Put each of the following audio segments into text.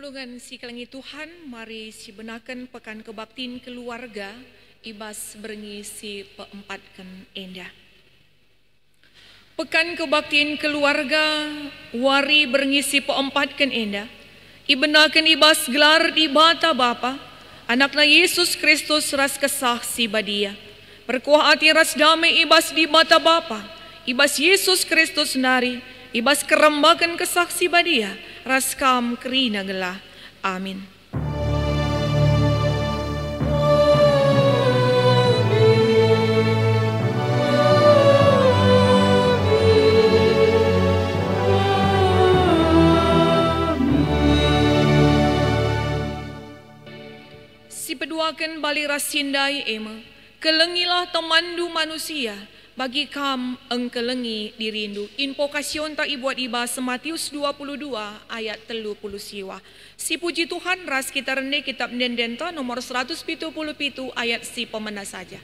Tulungan si kelengi Tuhan, mari si benakan pekan kebaktin keluarga, ibas berengi si peempatkan endah. Pekan kebaktin keluarga, wari berengi si peempatkan endah, ibenakan ibas gelar di bata Bapa, anakna Yesus Kristus ras kesah si badia. Perkuah hati ras damai ibas di bata Bapa, ibas Yesus Kristus nari, ibas kerembakan kesaksi badia, raskam kerina gelah. Amin. Si peduakan bali rasindai ema, kelengilah temandu manusia, bagi kam engkelengi dirindu. Invokasion tak ibuat ibas Matius 22 ayat 30 siwa. Si puji Tuhan ras kita rende kitab Dendenta nomor 177 ayat si pemena saja.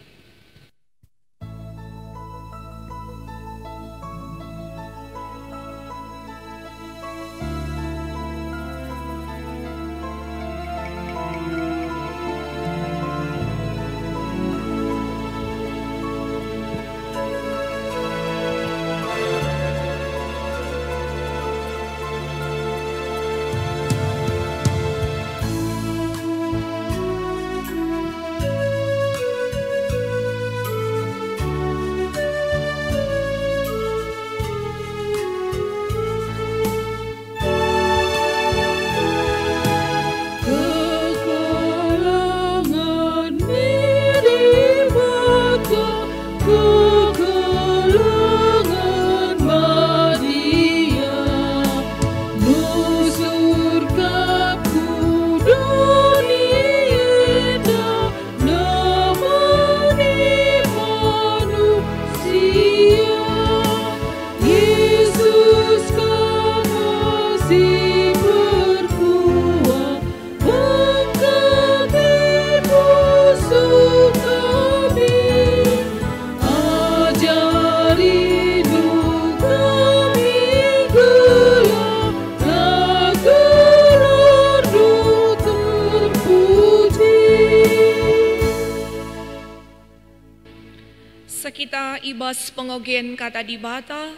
Sekita ibas pengogen kata di bata,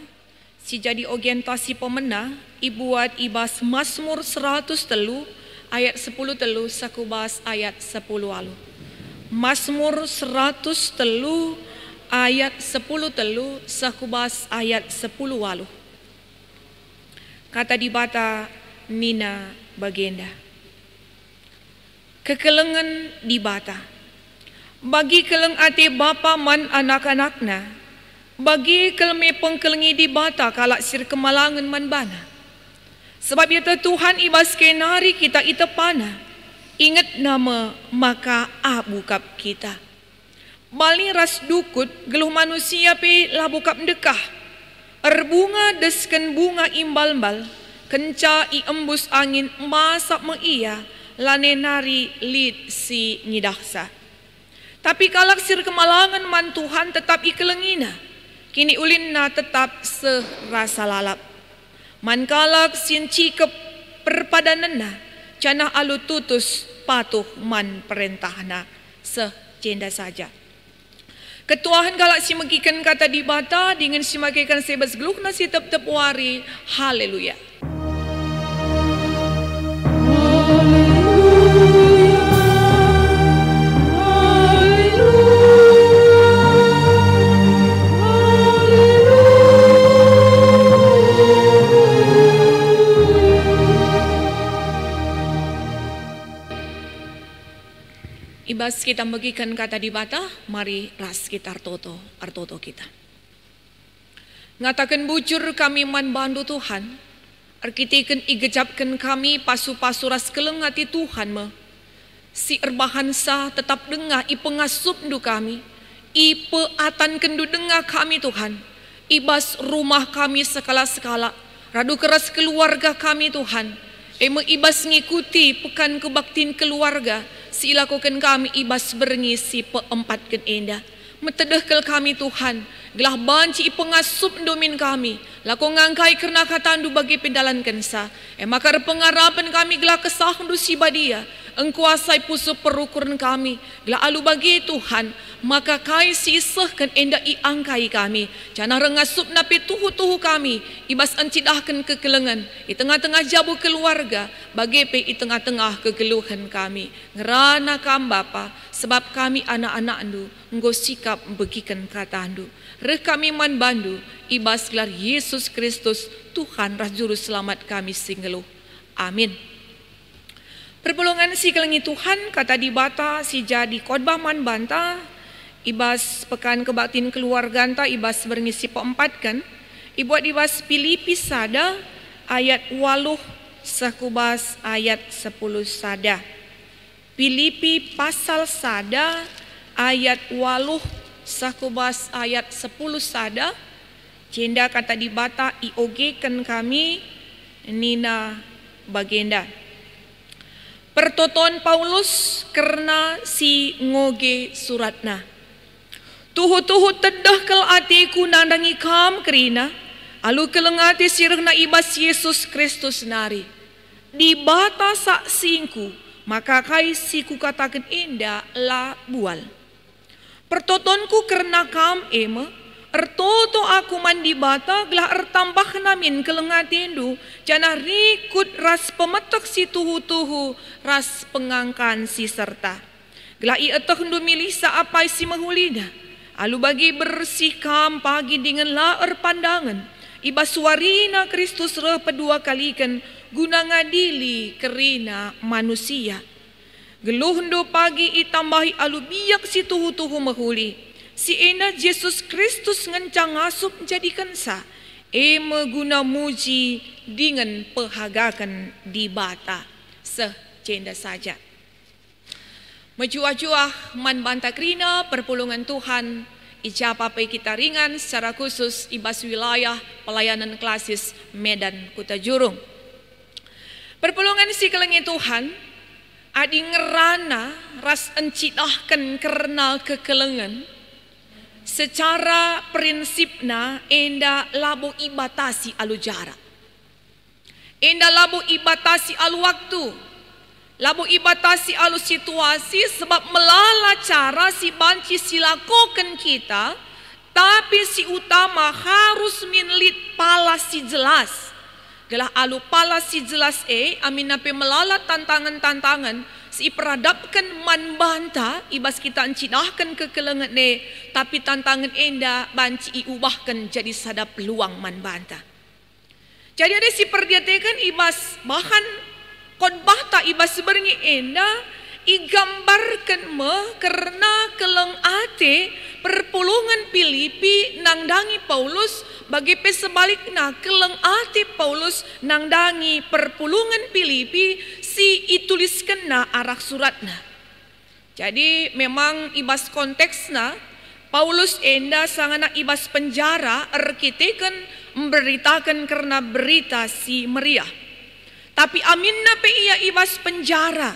si jadi orientasi pemena, ibuat ibas Mazmur 100 telu, ayat 10 telu, sakubas ayat 10 alu. Mazmur 100 telu, ayat 10 telu, sakubas ayat 10 alu. Kata di bata Nina Bagenda. Kekelengan di bata. Bagi keleng ate bapa man anak-anakna, bagi kelme pengkelengi di bata kalak sir kemalangan man bana. Sebab itu Tuhan ibas kenari kita itepana, ingat nama maka abukap kita. Bali ras dukut geluh manusia pe labukap dekah, erbunga desken bunga imbal-bal, kenca i embus angin masak mengiya, lane nari lid si nyidaksa. Tapi kalak sir kemalangan man Tuhan tetap ikelengina, kini ulinna tetap serasa lalap. Man kalak sin cikep perpadanana, canah alu tutus patuh man perintahna, sejenda saja. Ketuahan kalak si megikan kata di bata, dengan si magikan sebas geluk nasi tep-tep wari, haleluya. Ibas kita bagikan kata di bata, mari ras kita artoto kita. Ngatakan bujur kami man bandu Tuhan, arkitikan igejapkan kami pasu-pasu ras kelengati Tuhan me. Si erbahan sah tetap dengah ipengasup du kami, ipeatan kendu dengah kami Tuhan. Ibas rumah kami sekala-sekala, radu keras keluarga kami Tuhan. Ibas ngikuti pekan kebaktin keluarga, si lakukan kami ibas berengisi peempatkan endah. Metedehkel kami Tuhan, Gelah banci pengasup domin kami. Lako ngangkai kerana katandu bagi pendalan kensa. Maka pengarapan kami gelah kesahandu si badia. Engkuasai pusu perukuran kami. Gelah alu bagi Tuhan. Maka kai sisahkan enda iangkai kami. Jangan rengasup napi tuhu-tuhu kami. Ibas encidahkan kekelengan. I tengah-tengah jabu keluarga. Bagi pe i tengah-tengah kegeluhan kami. Ngerana kam Bapa. Sebab kami anak-anak andu. Engkau sikap begikan kata andu. Reh kami man bandu. Ibas gelar Yesus Kristus. Tuhan rah juru selamat kami singgeluh. Amin. Perpulungan si kelengi Tuhan kata di bata si jadi khotbah man banta. Ibas pekan kebaktin keluarga anta ibas berngisi peempat kan. Ibuat ibas Filipi sada ayat 8 sakubas ayat 10 sada. Filipi pasal sada ayat 8 sakubas ayat 10 sada. Jenda kata di bata iogekan kami nina bagenda. Pertoton Paulus karena si ngoge suratna. Tuhu-tuhu tedah kel atiku nandangi kam kerina. Alu kelengati sirna ibas Yesus Kristus nari. Di bata sak singku. Maka kai siku katakan indah la bual. Pertotonku karena kam ema. Ertoto aku mandi bata gelah ertambah namin kelengatindu. Jana rikut ras pemetek si tuhu-tuhu. Ras pengangkan si serta. Gelah ietah ndu milih saapai si mahulida. Alu bagi bersih kam pagi dengan laer pandangan. Iba suarina Kristus reh pedua kalikan. Guna ngadili kerina manusia. Geluh ndu pagi itambahi alu biak si tuhu-tuhu mahuli. Si ena Yesus Kristus ngencang asup jadikan sa. Guna muji dengan pehagakan di bata. Secenda saja. Mejuah-juah man banta krina perpulungan Tuhan. Ijapa pai kita ringan secara khusus ibas wilayah pelayanan klasis Medan Kuta Jurung. Perpulungan si kelengi Tuhan. Adi ngerana ras encidahkan karena kekelengan. Secara prinsipna enda labu ibatasi alu jarak. Enda labu ibatasi alu waktu. Labu ibatasi alu situasi sebab melala cara si banci silakokan kita. Tapi si utama harus minlit pala si jelas. Gelah alu pala si jelas amin nape melala tantangan-tantangan. Si peradapkan man banta ibas kita encidahkan kekelengan tapi tantangan enda banci iubahkan jadi sada peluang man banta. Jadi ada si perdiatekan ibas bahan khotbah ta ibas sebenarnya enda igambarkan karena keleng ate perpulungan Filipi nangdangi Paulus bagi sebaliknya keleng ate Paulus nangdangi perpulungan Filipi si ituliskan na arah suratna. Jadi memang ibas konteksna Paulus enda sangana ibas penjara erkitekan memberitakan karena berita si meriah. Tapi aminna pe ia ibas penjara.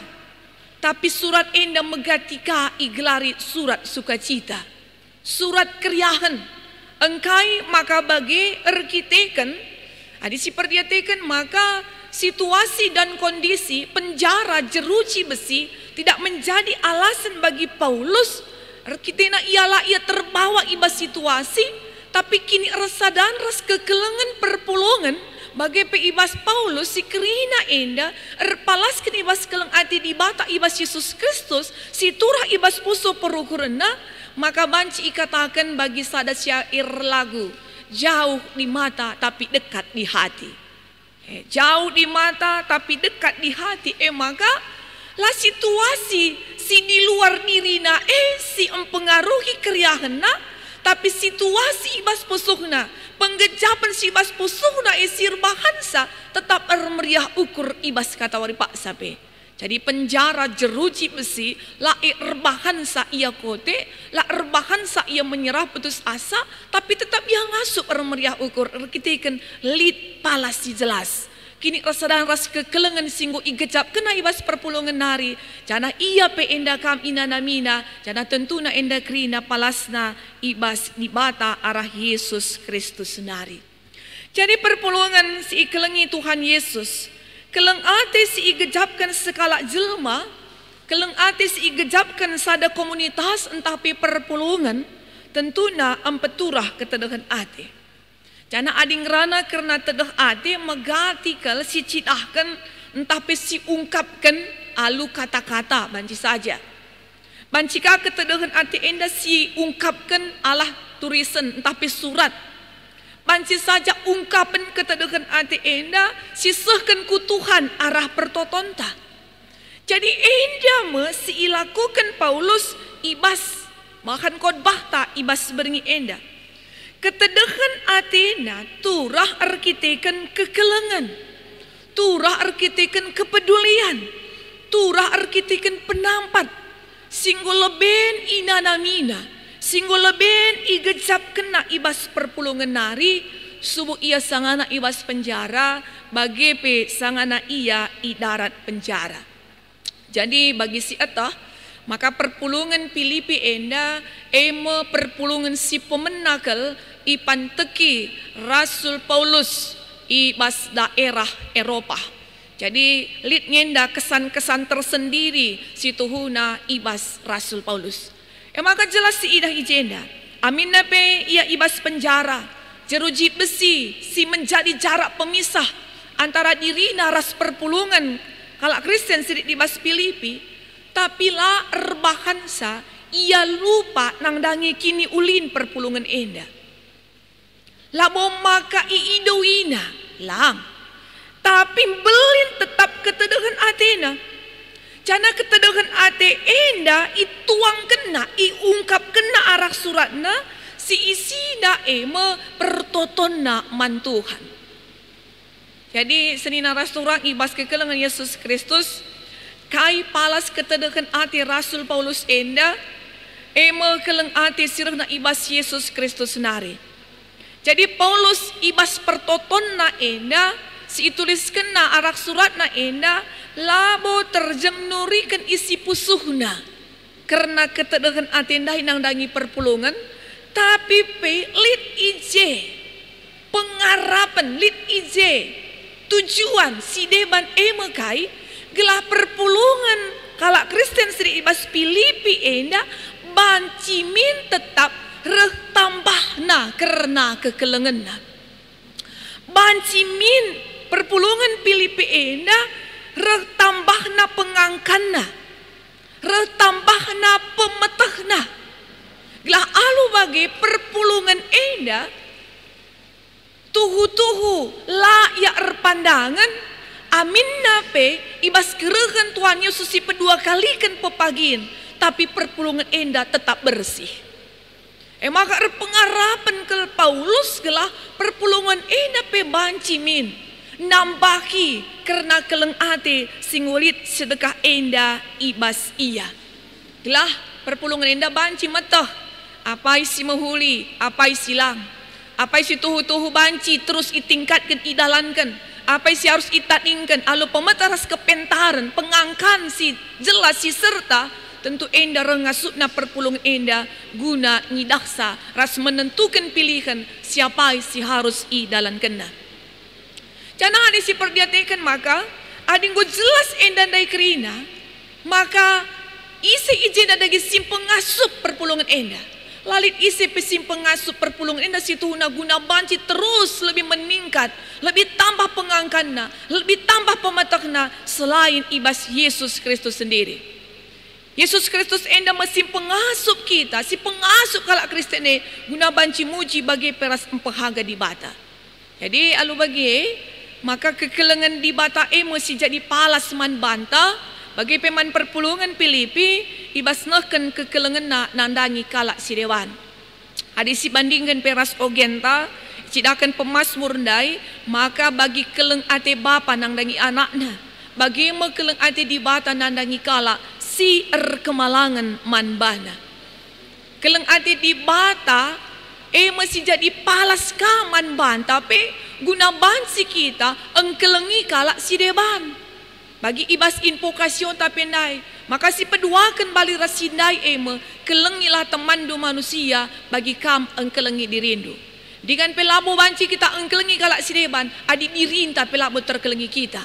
Tapi surat enda megatika iglari surat sukacita. Surat keriahan. Engkai maka bagi erkitekan. Adi si perdiatekan maka situasi dan kondisi penjara jeruji besi tidak menjadi alasan bagi Paulus. Erkitena ialah ia terbawa ibas situasi. Tapi kini rasa dan ras kekelengan perpulungan. Bagi ibas Paulus si kerina enda erpalaskan ibas keleng ati di bata ibas Yesus Kristus si turah ibas puso perukurena maka banci ikatakan bagi sada syair lagu jauh di mata tapi dekat di hati. Jauh di mata tapi dekat di hati maka lah situasi si di luar dirina si empengaruhi keriahena tapi situasi ibas pusuhna penggejapan si ibas pusuhna isir bahansa tetap meriah ukur ibas kata wari pak sape. Jadi penjara jeruji besi la erbahansa ia kote la erbahansa ia menyerah putus asa tapi tetap ia ngasup meriah ukur kita ikan lit palasi jelas Kini rasadan ras kekelengan singgo igecap kena ibas perpulungan nari. Jana iya pe enda kam ina namina. Jana tentuna enda krina palasna ibas di bata arah Yesus Kristus nari. Jadi perpulungan si ikelengi Tuhan Yesus. Keleng ate si igejapkan sekala jelma. Keleng ate si igejapkan sada komunitas entah pe perpulungan. Tentuna empeturah ketedahan ate. Jana ading rana karena tedah ate megatikal si cidahkan entah pe si ungkapkan alu kata-kata banci saja. Bancika ketedahan ate enda si ungkapkan alah tulisan entah pe surat. Banci saja ungkapan ketedahan ate enda sisahkan ku Tuhan arah pertotonta. Jadi enda me si ilakukan Paulus ibas makan khotbah ta ibas beringi enda. Ketedahan atena turah arkiteken kekelengan, turah arkiteken kepedulian, turah arkiteken penampat, singgo leben inanamina, singgo leben igejap kena ibas perpulungan nari, subuh ia sangana ibas penjara, bagi pe sangana ia i darat penjara. Jadi bagi si etah, maka perpulungan Filipi enda ema perpulungan si pemenakal ipan teki Rasul Paulus ibas daerah Eropa. Jadi lid ngenda kesan-kesan tersendiri si tuhuna ibas Rasul Paulus. Maka jelas si idah ijenda. Amin nape ia ibas penjara. Jeruji besi si menjadi jarak pemisah antara diri naras perpulungan kalak Kristen sidik ibas Filipi. Tapi la erbahansa ia lupa nangdangi kini ulin perpulungan enda. Labo maka iidoina lang. Tapi belin tetap ketedahan atena. Jana ketedahan ate enda ituang kena iungkap kena arah suratna si isida ema pertotonna man Tuhan. Jadi senina rasturang ibas kekelengan Yesus Kristus kai palas ketedahan ati Rasul Paulus enda ema keleng ati sirna ibas Yesus Kristus nari. Jadi Paulus ibas pertotonna enda si tuliskan na arak suratna enda labo terjemnurikan isi pusuhna karena ketedahan ati enda hinang dangi perpulungan tapi pe lit ije pengarapan lit ije tujuan si deban ema kai gelah perpulungan kalak Kristen Sri ibas Filipi enda bancimin tetap reh tambahna karena kekelengenna. Bancimin perpulungan Filipi enda reh tambahna pengangkanna, reh tambahna pemetahna. Gelah alu bagi perpulungan enda tuhu-tuhu layak erpandangan. Amin nape ibas kerehan Tuhan Yesus si pedua kalikan pepagin tapi perpulungan enda tetap bersih. Maka pengarapan ke Paulus gelah perpulungan enda pe bancimin nambahi karena keleng ate singulit sedekah enda ibas iya. Gelah perpulungan enda banci matah apa isi mahuli apa isi lang apa isi tuhu-tuhu banci terus itingkatkan idalankan. Apa isi harus itatingkan alu pemetaras kepentaran pengangkan si jelas si serta tentu enda rengasutna perpulungan enda guna ngidaksa ras menentukan pilihan siapa isi harus idalan kena. Jangan isi perdiatekan maka adinggo jelas enda dai kerina maka isi izin ada sim pengasup perpulungan enda. Lalit isi pesim pengasup perpulungan enda situ guna banci terus lebih meningkat, lebih tambah pengangkanna, lebih tambah pematahna selain ibas Yesus Kristus sendiri. Yesus Kristus enda mesin pengasup kita, si pengasup kalak Kristen guna banci muji bagi peras empehaga di bata. Jadi alu bagi maka kekelengan di bata masih jadi palas man banta. Bagi peman perpulungan Filipi ibasnahkan kekelengan na nandangi kalak si dewan. Hadisi bandingkan peras ogenta cidakan pemasmur ndai maka bagi keleng ate bapa nandangi anakna bagi me keleng ate di bata nandangi kalak si kemalangan manbana. Keleng ate di bata masih jadi palas kaman ban tapi guna bansi kita engkelengi kalak si deban. Bagi ibas invokasyon tapendai, maka si peduakan bali rasindai eme kelengilah teman do manusia bagi kam engkelengi dirindu. Dengan pelabo banci kita engkelengi kalak si deban, adi dirinta pelabo terkelengi kita.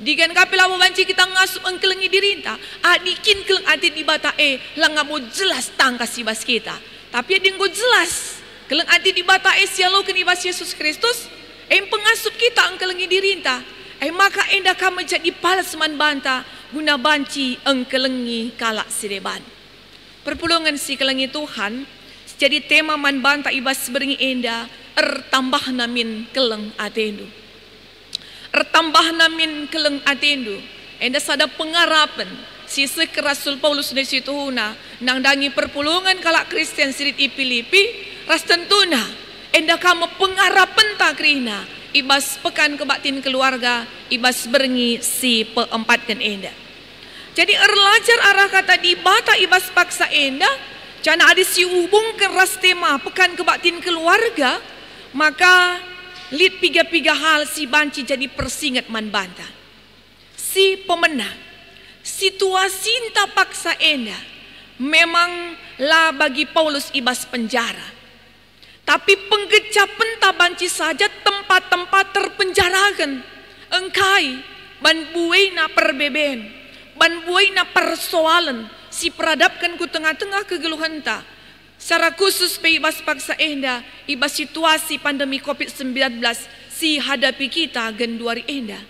Dengan kapelabo banci kita ngasup engkelengi dirinta, adikin keleng ati di bata langabo jelas tangkas ibas kita. Tapi adinggo jelas keleng ati di bata sialo ken ibas Yesus Kristus, pengasup kita engkelengi dirinta. Maka enda kami jadi palas man banta guna banci engkelengi kalak si deban. Perpulungan si kelengi Tuhan jadi tema man banta ibas beringi enda tambah namin keleng atendu. Tambah namin keleng atendu. Enda sada pengarapan si Rasul Paulus dari situ huna nang dangi perpulungan kalak Kristen sirit i Filipi ras tentuna enda kamu pengarapan takrina ibas pekan kebatin keluarga ibas beringi si peempatkan enda. Jadi erlajar arah kata di bata ibas paksa enda jana ada si hubung keras tema pekan kebatin keluarga, maka lid piga-piga hal si banci jadi persingat man banta. Si pemenang situasi inta paksa enda memang lah bagi Paulus ibas penjara. Tapi penggecapan tabanci saja tempat-tempat terpenjarakan. Engkai ban buaina perbeben, ban buaina persoalan si peradapkan ku tengah-tengah kegeluhan ta. Secara khusus pe ibas paksa enda ibas situasi pandemi COVID-19 si hadapi kita genduari enda.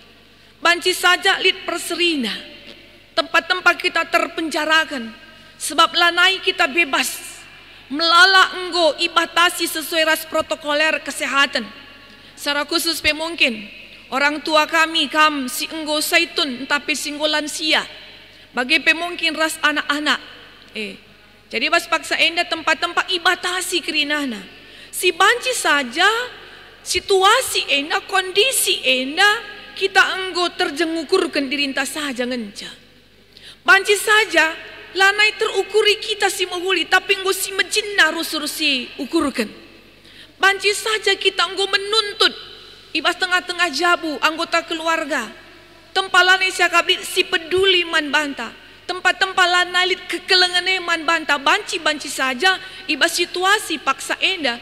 Banci saja lid perserina. Tempat-tempat kita terpenjarakan sebab lanai kita bebas. Melala enggo ibatasi sesuai ras protokoler kesehatan. Secara khusus pe mungkin orang tua kami si enggo saitun tapi singgo lansia. Bagi pe mungkin ras anak-anak. Jadi bas paksa enda tempat-tempat ibatasi kerinana. Si banci saja situasi enda kondisi enda kita enggo terjengukurkan dirinta saja ngenca. Banci saja lanai terukuri kita si mahuli tapi enggo si menjinna rusur si ukurkan. Banci saja kita enggo menuntut ibas tengah-tengah jabu anggota keluarga. Tempat lanai siakabit si peduli man banta. Tempat-tempat lanai kekelengane man banta. Banci saja ibas situasi paksa enda.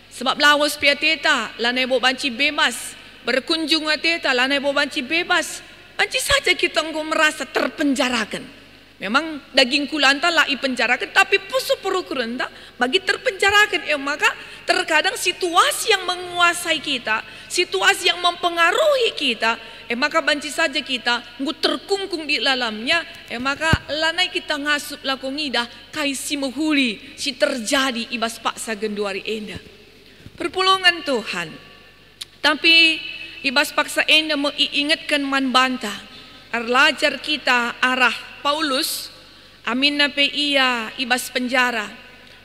Sebab lawas pia teta lanai bo banci bebas. Berkunjung teta lanai bo banci bebas. Banci saja kita enggo merasa terpenjarakan. Memang daging kulanta lah penjarakan, tapi pusu perukuran tak bagi terpenjarakan. Maka terkadang situasi yang menguasai kita, situasi yang mempengaruhi kita, maka banci saja kita ngut terkungkung di dalamnya. Maka lanai kita ngasup lakongidah kai si muhuli si terjadi ibas paksa genduari enda. Perpulungan Tuhan. Tapi ibas paksa enda mengingatkan man banta. Erlajar kita arah Paulus amin nape ia ibas penjara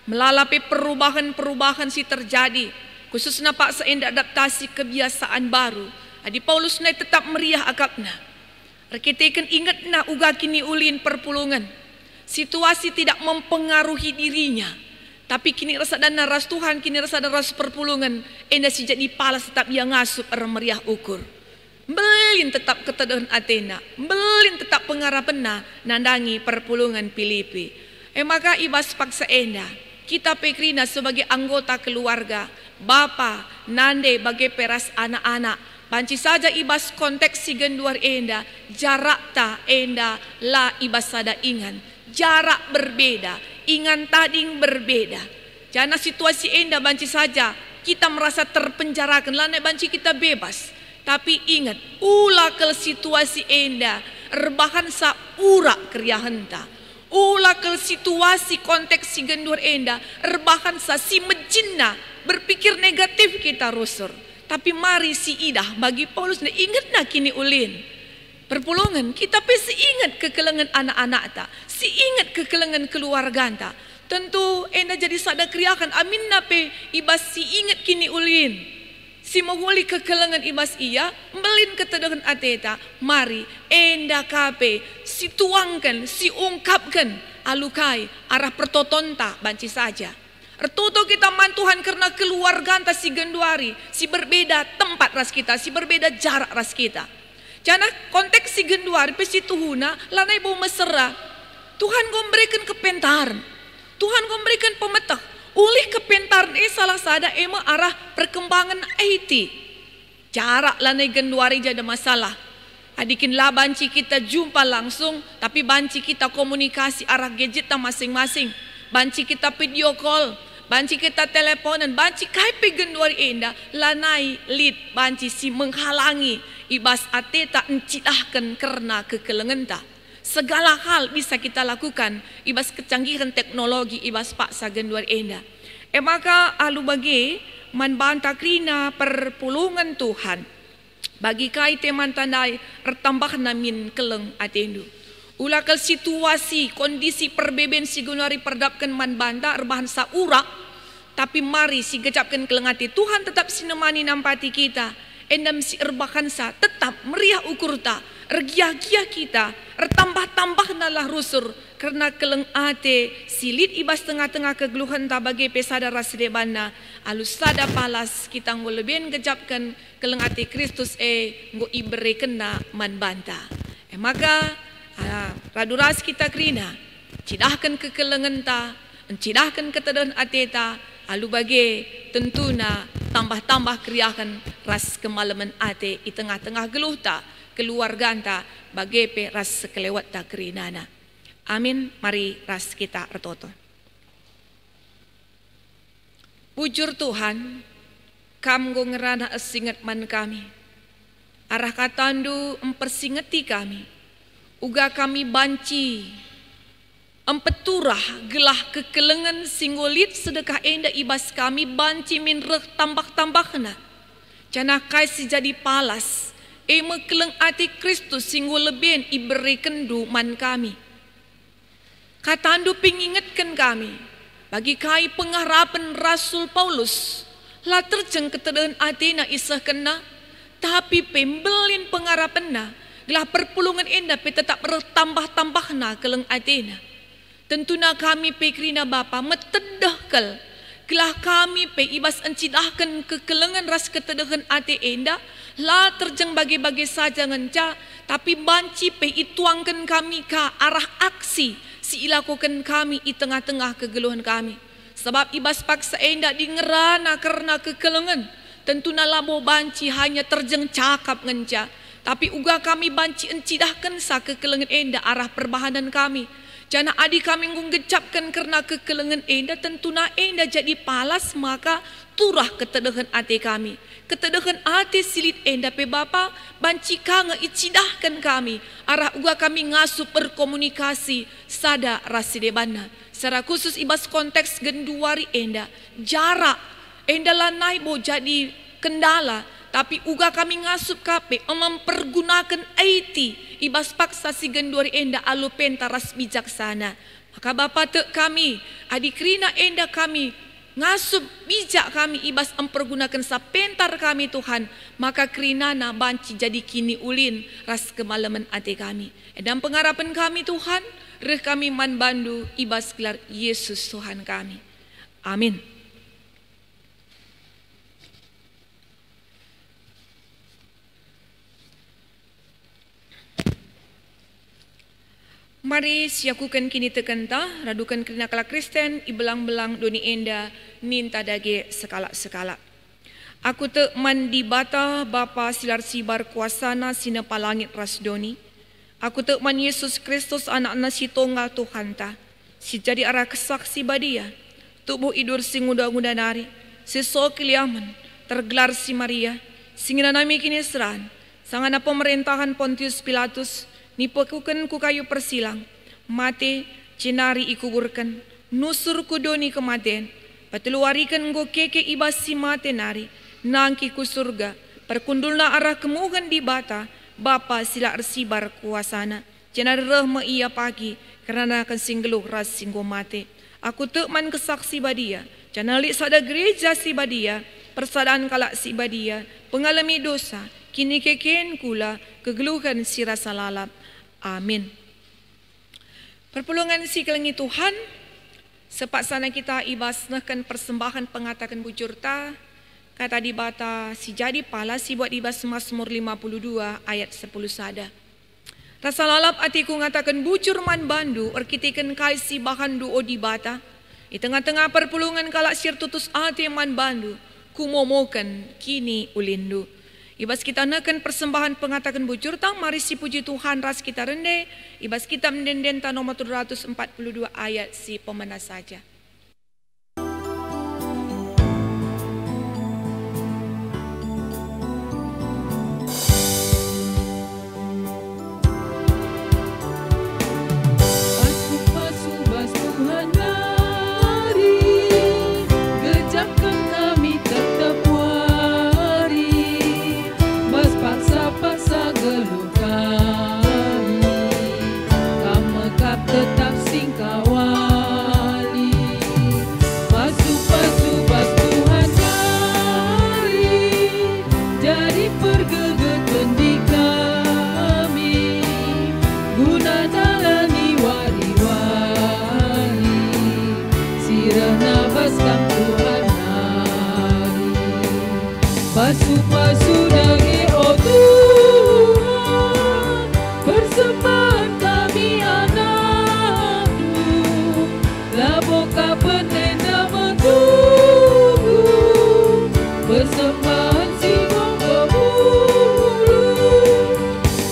melalapi perubahan-perubahan si terjadi khususnya paksa enda adaptasi kebiasaan baru. Adi Paulus nai tetap meriah akapna. Rekitekan ingat na uga kini ulin perpulungan. Situasi tidak mempengaruhi dirinya. Tapi kini rasa dan ras Tuhan, kini rasa dan ras perpulungan. Enda si jadi palas tetap ia ngasup meriah ukur. Belin tetap keteduhan Athena, belin tetap pengarapena nandangi perpulungan Filipi. Maka ibas paksa enda, kita pekrina sebagai anggota keluarga, bapa, nande bagi peras anak-anak. Banci saja ibas konteks si genduar enda, jarak ta enda la ibas sada ingan. Jarak berbeda, ingan tading berbeda. Jana situasi enda banci saja, kita merasa terpenjarakan, lanai banci kita bebas. Tapi ingat, ulah ke situasi enda, erbahan sa urak kriahenta. Ulah ke situasi konteks si gendur enda, erbahan sa si mejinna, berpikir negatif kita rusur. Tapi mari si idah bagi Paulus, ingat nak kini ulin. Perpulungan, kita pasti ingat kekelengan anak-anak ta, si ingat kekelengan keluarga ta. Tentu enda jadi sada kriakan, amin nape ibas si ingat kini ulin. Si menghuli kekelengan ibas ia, melin keteduhan ateta, mari enda kape, si tuangkan, si ungkapkan, alukai, arah pertotonta, banci saja. Ertoto kita man Tuhan karena keluarga anta si genduari, si berbeda tempat ras kita, si berbeda jarak ras kita. Jana konteks si genduari pesi tuhuna lanai bau mesra. Tuhan kau berikan kepentaran. Tuhan kau berikan pemetah. Oleh kepentaran salah sada ema arah perkembangan IT. Jarak lanai genduari jadi masalah. Adikin lah banci kita jumpa langsung, tapi banci kita komunikasi arah gadget masing-masing. Banci kita video call, banci kita teleponan, banci kaipe genduari enda, lanai lead banci si menghalangi ibas ate tak encidahkan karena kekelengenta. Segala hal bisa kita lakukan ibas kecanggihan teknologi ibas paksa genduari enda. Maka alu bagi manbanta krina perpulungan Tuhan. Bagi kai teman tandai ertambah namin keleng atendu. Ulakal situasi kondisi perbeben si gunari perdapkan man banda erbahan sa urak. Tapi mari si gejapkan keleng ati Tuhan tetap sinemani nampati kita. Endam si erbahan sa tetap meriah ukur ta. Ergiah-giah kita ertambah-tambah nalah rusur. Karena keleng ate silit ibas tengah-tengah kegeluhan ta bagi pesada rasidebana. Alus sada palas kita ngolebien gejapkan keleng ate Kristus ngo ibere kena man banta. Maka raduras kita krina cidahkan kekelengan ta, cidahkan ketedan ate ta, alu bagi tentuna tambah-tambah kriakan ras kemalaman ate di tengah-tengah geluh ta, keluarga ta bagi pe ras kelewat ta krinana. Amin. Mari ras kita ertoto. Bujur Tuhan, kam go ngerana esinget man kami. Arah katandu empersingeti kami. Uga kami banci. Empeturah gelah kekelengan singgolit sedekah enda ibas kami banci min reh tambah-tambahna. Jana kai si jadi palas. Eme keleng ati Kristus singgol lebien iberi kendu man kami. Katandu pingingetkan kami. Bagi kai pengharapan Rasul Paulus. La terjeng ketedahan atina isah kena. Tapi pembelin pengharapan na. Gelah perpulungan enda pe tetap bertambah-tambahna keleng atina. Tentuna kami pe krina Bapa metedahkel. Gelah kami pe ibas encidahkan kekelengan ras ketedahan ati enda. La terjeng bagi-bagi saja ngenca. Tapi banci pe ituangkan kami ke arah aksi. Si ilakukan kami di tengah-tengah kegeluhan kami. Sebab ibas paksa enda di ngerana karena kekelengan. Tentu nalabo banci hanya terjeng cakap ngenca. Tapi uga kami banci encidahkan sa kekelengan enda arah perbahanan kami. Jana adi kami ngunggecapkan karena kekelengan enda. Tentu na enda jadi palas maka turah ketedahan ate kami. Ketedahan ate silit enda pe Bapa banci kanga icidahkan kami. Arah uga kami ngasup berkomunikasi sada rasidebana. Secara khusus ibas konteks genduari enda. Jarak enda lanai bo jadi kendala. Tapi uga kami ngasup kape mempergunakan IT. Ibas paksa si genduari enda alu pentaras bijaksana. Maka Bapa te kami adikrina enda kami ngasup bijak kami ibas mempergunakan sapentar kami Tuhan. Maka krinana banci jadi kini ulin ras kemalaman ate kami. Dan pengharapan kami Tuhan. Reh kami man bandu ibas gelar Yesus Tuhan kami. Amin. Mari siakukan kini tekenta, radukan kena kala Kristen, ibelang-belang doni enda, ninta dage sekala-sekala. Aku te mandi bata Bapa silar sibar kuasana sina palangit ras doni. Aku te man Yesus Kristus anak-anak si tonggal Tuhan ta. Si jadi arah kesaksi badia. Tubuh idur si nguda-nguda nari. Si sokiliaman, tergelar si Maria. Singina nami kini seran. Sangana pemerintahan Pontius Pilatus. Nipakukan ku kayu persilang, mate cinari ikuburkan, nusur kudoni kematian, pateluarikan go keke ibas si mate nari, nangki ku surga, perkundulna arah kemuhan di bata, Bapa sila arsibar kuasana, cinari rahma ia pagi, karena akan singgeluh ras singgo mate. Aku tekman kesaksi badia, canalik sada gereja si badia, persadaan kalak si badia, pengalami dosa, kini kekeen kula, kegeluhan si rasa lalap. Amin. Perpulungan si kelengi Tuhan, Sepak sana kita ibasnahkan persembahan pengatakan bujur ta, kata di bata si jadi pala si buat ibas Mazmur 52 ayat 10 sada. Rasa lalap atiku ngatakan bujur man bandu erkitikan kai si bahan duo di bata. Di tengah-tengah perpulungan kalak sir tutus ati man bandu, kumomokan kini ulindu. Ibas kita nakan persembahan pengatakan bujur tang mari si puji Tuhan ras kita rende. Ibas kita mendenden ta nomor 242 ayat si pemana saja. Tetap singkawali Pasu-pasu dage oh Tuhan, persembahan kami anakmu, laboka penenda menunggu, persembahan singgung kebulu,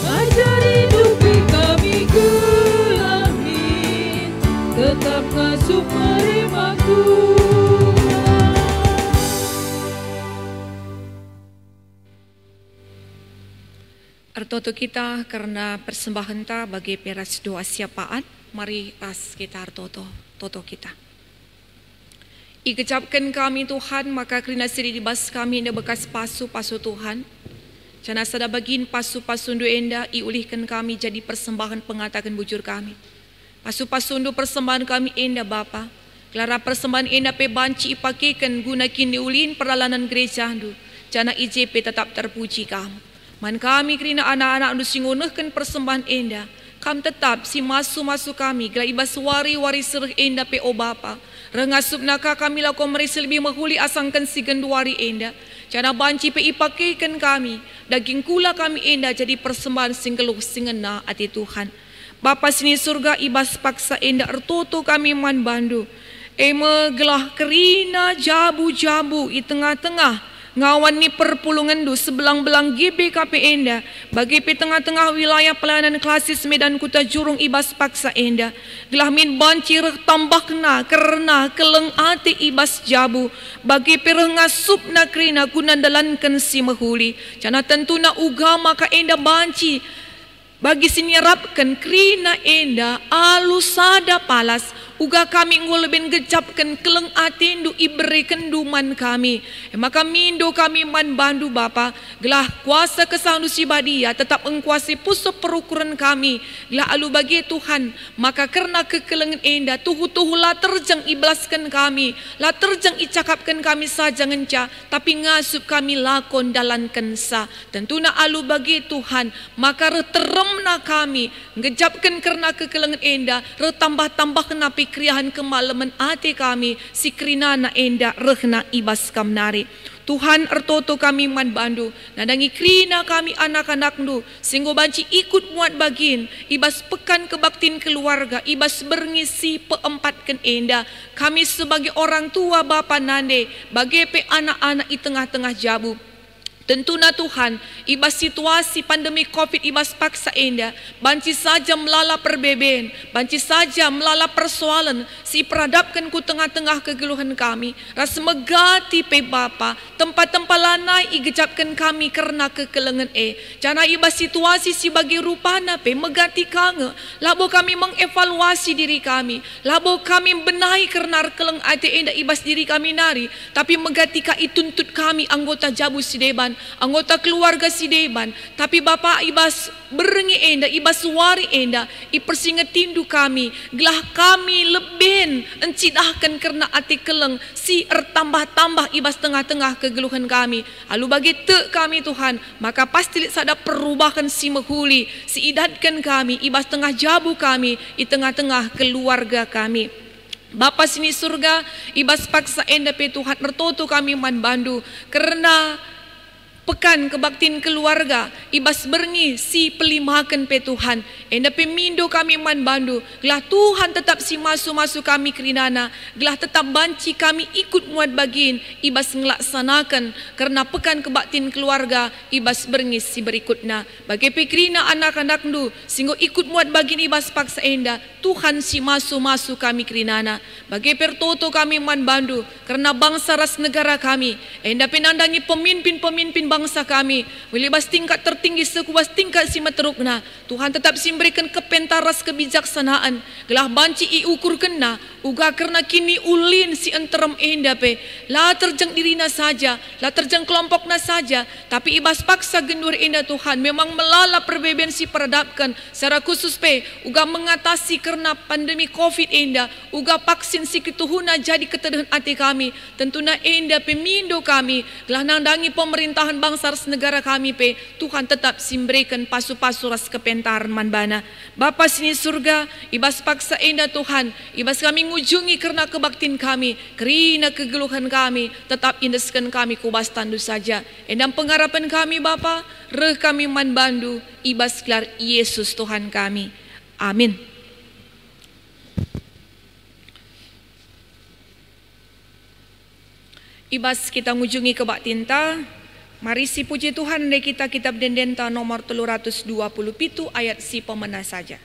ajar hidupi kami gelamin, tetap ngasuh marimaku. Artoto kita karena persembahan ta bagi peras doa siapaan, mari ras kita artoto kita. Ikecapkan kami Tuhan, maka kerana siri dibas kami enda bekas pasu Tuhan. Cana sada bagin pasu ndu enda iulihkan kami jadi persembahan pengatakan bujur kami. Pasu ndu persembahan kami enda Bapa. Kelara persembahan enda pe banci ipakekan guna kini ulin peralanan gereja ndu. Cana IJP tetap terpuji kamu. Man kami kerana anak-anak nu singunehkan persembahan enda, kam tetap si masu kami gela ibas wari sereh enda pe o Bapa. Rengasup naka kami lako merisi lebih mahuli asangkan si genduari enda. Cana banci pe ipakekan kami, daging kula kami enda jadi persembahan singgeluh singena ati Tuhan. Bapa sini surga ibas paksa enda ertoto kami man bandu. Eme gelah kerina jabu-jabu i tengah-tengah ngawan ni perpulungan du sebelang-belang GBKP enda bagi pe tengah-tengah wilayah pelayanan klasis Medan Kuta Jurung ibas paksa enda gelah min banci reh tambah kena kerana keleng ati ibas jabu bagi pe reh ngasup na krina guna dalankan si mahuli cana tentu na uga maka enda banci bagi sinyarapkan krina enda alusada palas uga kami ngul ben gejapkan keleng atindu iberikan duman kami. Maka mindo kami man bandu Bapa. Gelah kuasa kesandu sibadia tetap engkuasi pusat perukuran kami. Gelah alu bagi Tuhan. Maka karena kekelengan enda tuhu-tuhu la terjang iblaskan kami. La terjang icakapkan kami saja ngenca. Tapi ngasup kami lakon dalankan sa. Tentuna alu bagi Tuhan. Maka reteremna kami. Ngejapkan karena kekelengan enda. Retambah-tambah kenapi kriahan kemalaman ati kami si krinana enda rehna ibas kamnari. Tuhan ertoto kami man bandu nadangi krina kami anak-anak ndu singgo banci ikut muat bagin ibas pekan kebaktin keluarga ibas berngisi peempatkan enda kami sebagai orang tua bapa nande bagi pe anak-anak di tengah-tengah jabu. Tentuna Tuhan, ibas situasi pandemi COVID ibas paksa enda, banci saja melala perbeben, banci saja melala persoalan, si peradapkan ku tengah-tengah kegeluhan kami, rasa megati pe Bapa, tempat-tempat lanai igejapkan kami karena kekelengan Jana ibas situasi si bagi rupana pe megati kange, labo kami mengevaluasi diri kami, labo kami benahi karena keleng ate enda ibas diri kami nari, tapi megati ka ituntut kami anggota jabu sideban, anggota keluarga sideban, tapi Bapa ibas berengi enda, ibas wari enda, ipersingat tindu kami, gelah kami leben encidahkan karena ati keleng, si tambah-tambah ibas tengah-tengah kegeluhan kami, lalu bagi te kami Tuhan, maka pasti sada perubahan si mahuli, si idatkan kami, ibas tengah jabu kami, di tengah-tengah keluarga kami. Bapa sini surga, ibas paksa enda pe Tuhan mertoto kami man bandu karena pekan kebaktin keluarga ibas berngi si pelimakan pe Tuhan enda pemindo kami man bandu gelah Tuhan tetap si masu kami kerinana gelah tetap banci kami ikut muat bagin ibas ngelaksanakan karena pekan kebaktin keluarga ibas berngi si berikutna bagi pikrina anak-anak ndu singgo ikut muat bagin ibas paksa enda Tuhan si masu kami kerinana bagi pertoto kami man bandu karena bangsa ras negara kami enda penandangi pemimpin bangsa kami wilibas tingkat tertinggi sekuas tingkat si materukna Tuhan tetap memberikan kepentaras kebijaksanaan gelah banci iukur kena uga karena kini ulin si enterem enda pe la terjang dirina saja la terjang kelompokna saja tapi ibas paksa gendur enda Tuhan memang melala perbeben si peradapkan secara khusus pe uga mengatasi karena pandemi covid enda uga vaksin si kituhuna jadi ketedahan hati kami tentuna enda pemindo kami gelah nandangi pemerintahan bangsa negara kami pe Tuhan tetap simberikan pasu-pasu ras kepentaran manbana Bapa sini surga ibas paksa enda Tuhan ibas kami ngujungi karena kebaktin kami kerina kegeluhan kami tetap indeskan kami kubas tandu saja endam pengharapan kami Bapa reh kami man bandu ibas gelar Yesus Tuhan kami amin. Ibas kita ngunjungi kebaktinta mari si puji Tuhan dari kita kitab Dendenta nomor 327 ayat si pemena saja.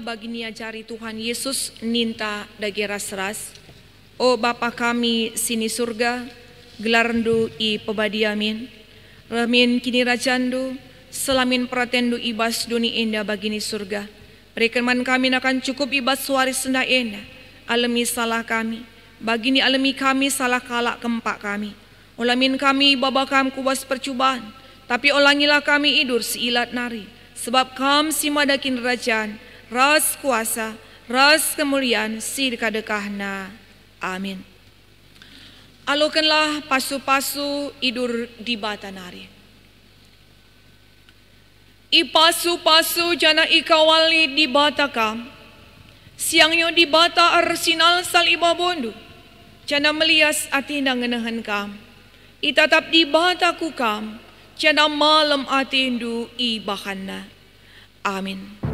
Bagi niajari Tuhan Yesus ninta dagi ras-ras. O Bapa kami sini surga, gelarndu i pebadiamin. Ramin kini rajandu, selamin pratendu ibas duni indah bagini surga. Berikan man kami akan cukup ibas waris senda indah. Alami salah kami, bagini alami kami salah kalak kempak kami. Olamin kami babakam kubas percubaan, tapi olangilah kami idur siilat nari. Sebab kam si madakin rajaan, ras kuasa, ras kemuliaan, sirkadekahna. Amin. Alokanlah pasu-pasu idur di bata nari. Ipasu-pasu jana ikawali di bata kam. Siangnya di bata arsinal sal ibabondu. Jana melias atina ngenahan kam. Itatap di bata ku kam. Jana malam atindu ibahana. Amin.